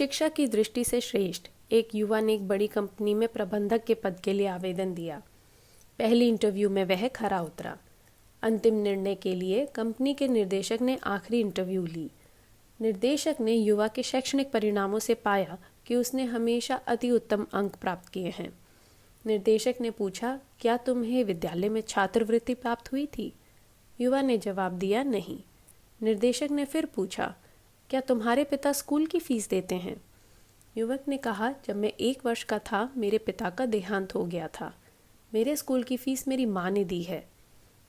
शिक्षा की दृष्टि से श्रेष्ठ एक युवा ने एक बड़ी कंपनी में प्रबंधक के पद के लिए आवेदन दिया। पहली इंटरव्यू में वह खरा उतरा। अंतिम निर्णय के लिए कंपनी के निर्देशक ने आखिरी इंटरव्यू ली। निर्देशक ने युवा के शैक्षणिक परिणामों से पाया कि उसने हमेशा अति उत्तम अंक प्राप्त किए हैं। निर्देशक ने पूछा, क्या तुम्हें विद्यालय में छात्रवृत्ति प्राप्त हुई थी? युवा ने जवाब दिया, नहीं। निर्देशक ने फिर पूछा, क्या तुम्हारे पिता स्कूल की फीस देते हैं? युवक ने कहा, जब मैं 1 वर्ष का था मेरे पिता का देहांत हो गया था। मेरे स्कूल की फीस मेरी माँ ने दी है।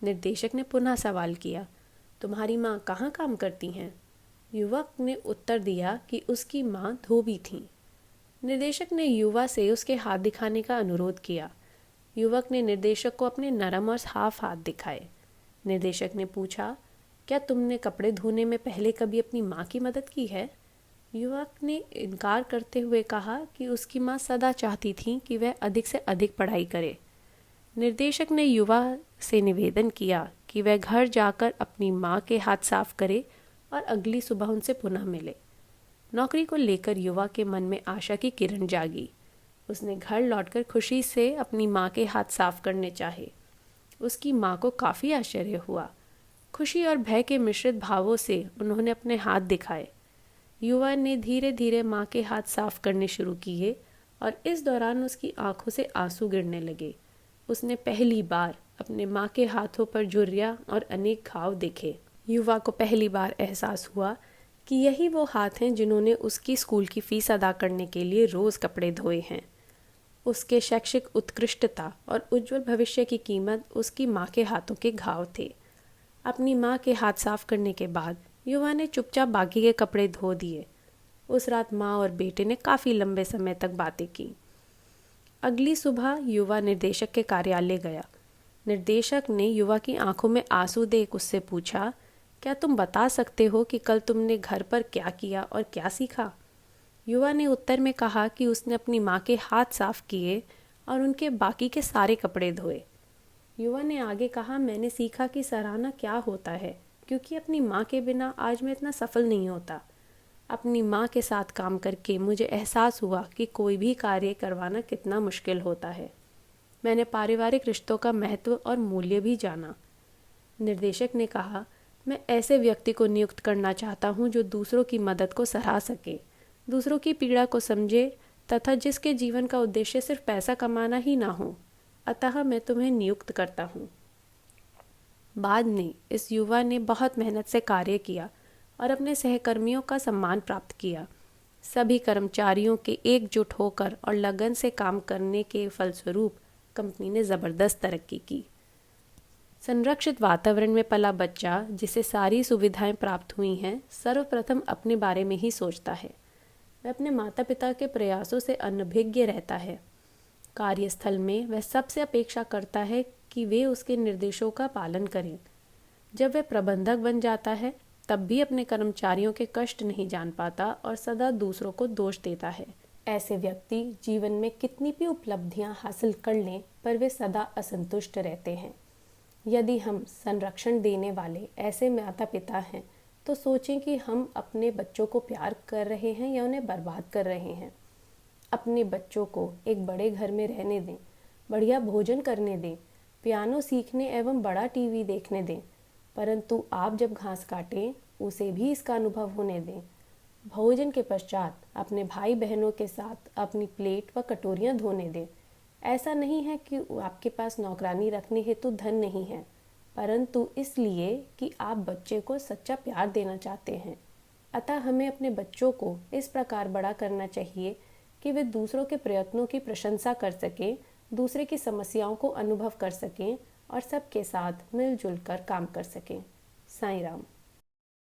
निर्देशक ने पुनः सवाल किया, तुम्हारी माँ कहाँ काम करती हैं? युवक ने उत्तर दिया कि उसकी माँ धोबी थीं। निर्देशक ने युवा से उसके हाथ दिखाने का अनुरोध किया। युवक ने निर्देशक को अपने नरम और साफ हाथ दिखाए। निर्देशक ने पूछा, क्या तुमने कपड़े धोने में पहले कभी अपनी माँ की मदद की है? युवक ने इनकार करते हुए कहा कि उसकी माँ सदा चाहती थी कि वह अधिक से अधिक पढ़ाई करे। निर्देशक ने युवा से निवेदन किया कि वह घर जाकर अपनी माँ के हाथ साफ करे और अगली सुबह उनसे पुनः मिले। नौकरी को लेकर युवा के मन में आशा की किरण जागी। उसने घर लौटकर खुशी से अपनी माँ के हाथ साफ करने चाहे। उसकी माँ को काफ़ी आश्चर्य हुआ। खुशी और भय के मिश्रित भावों से उन्होंने अपने हाथ दिखाए। युवा ने धीरे धीरे माँ के हाथ साफ करने शुरू किए और इस दौरान उसकी आंखों से आंसू गिरने लगे। उसने पहली बार अपने माँ के हाथों पर झुर्रियाँ और अनेक घाव देखे। युवा को पहली बार एहसास हुआ कि यही वो हाथ हैं जिन्होंने उसकी स्कूल की फीस अदा करने के लिए रोज़ कपड़े धोए हैं। उसके शैक्षिक उत्कृष्टता और उज्जवल भविष्य की कीमत उसकी माँ के हाथों के घाव थे। अपनी माँ के हाथ साफ करने के बाद युवा ने चुपचाप बाकी के कपड़े धो दिए। उस रात माँ और बेटे ने काफ़ी लंबे समय तक बातें की। अगली सुबह युवा निर्देशक के कार्यालय गया। निर्देशक ने युवा की आंखों में आंसू देख उससे पूछा, क्या तुम बता सकते हो कि कल तुमने घर पर क्या किया और क्या सीखा? युवा ने उत्तर में कहा कि उसने अपनी माँ के हाथ साफ किए और उनके बाकी के सारे कपड़े धोए। युवा ने आगे कहा, मैंने सीखा कि सराहना क्या होता है, क्योंकि अपनी माँ के बिना आज मैं इतना सफल नहीं होता। अपनी माँ के साथ काम करके मुझे एहसास हुआ कि कोई भी कार्य करवाना कितना मुश्किल होता है। मैंने पारिवारिक रिश्तों का महत्व और मूल्य भी जाना। निर्देशक ने कहा, मैं ऐसे व्यक्ति को नियुक्त करना चाहता हूँ जो दूसरों की मदद को सराह सके, दूसरों की पीड़ा को समझे तथा जिसके जीवन का उद्देश्य सिर्फ पैसा कमाना ही ना हो। अतः मैं तुम्हें नियुक्त करता हूँ। बाद में इस युवा ने बहुत मेहनत से कार्य किया और अपने सहकर्मियों का सम्मान प्राप्त किया। सभी कर्मचारियों के एकजुट होकर और लगन से काम करने के फलस्वरूप कंपनी ने ज़बरदस्त तरक्की की। संरक्षित वातावरण में पला बच्चा जिसे सारी सुविधाएं प्राप्त हुई हैं, सर्वप्रथम अपने बारे में ही सोचता है। वह अपने माता पिता के प्रयासों से अनभिज्ञ रहता है। कार्यस्थल में वह सबसे अपेक्षा करता है कि वे उसके निर्देशों का पालन करें। जब वह प्रबंधक बन जाता है तब भी अपने कर्मचारियों के कष्ट नहीं जान पाता और सदा दूसरों को दोष देता है। ऐसे व्यक्ति जीवन में कितनी भी उपलब्धियां हासिल कर लें पर वे सदा असंतुष्ट रहते हैं। यदि हम संरक्षण देने वाले ऐसे माता पिता हैं तो सोचें कि हम अपने बच्चों को प्यार कर रहे हैं या उन्हें बर्बाद कर रहे हैं। अपने बच्चों को एक बड़े घर में रहने दें, बढ़िया भोजन करने दें, पियानो सीखने एवं बड़ा टीवी देखने दें, परंतु आप जब घास काटें उसे भी इसका अनुभव होने दें। भोजन के पश्चात अपने भाई बहनों के साथ अपनी प्लेट व कटोरियाँ धोने दें। ऐसा नहीं है कि आपके पास नौकरानी रखने हेतु धन नहीं है, परंतु इसलिए कि आप बच्चे को सच्चा प्यार देना चाहते हैं। अतः हमें अपने बच्चों को इस प्रकार बड़ा करना चाहिए कि वे दूसरों के प्रयत्नों की प्रशंसा कर सकें, दूसरे की समस्याओं को अनुभव कर सकें और सबके साथ मिलजुल कर काम कर सकें। साईं राम।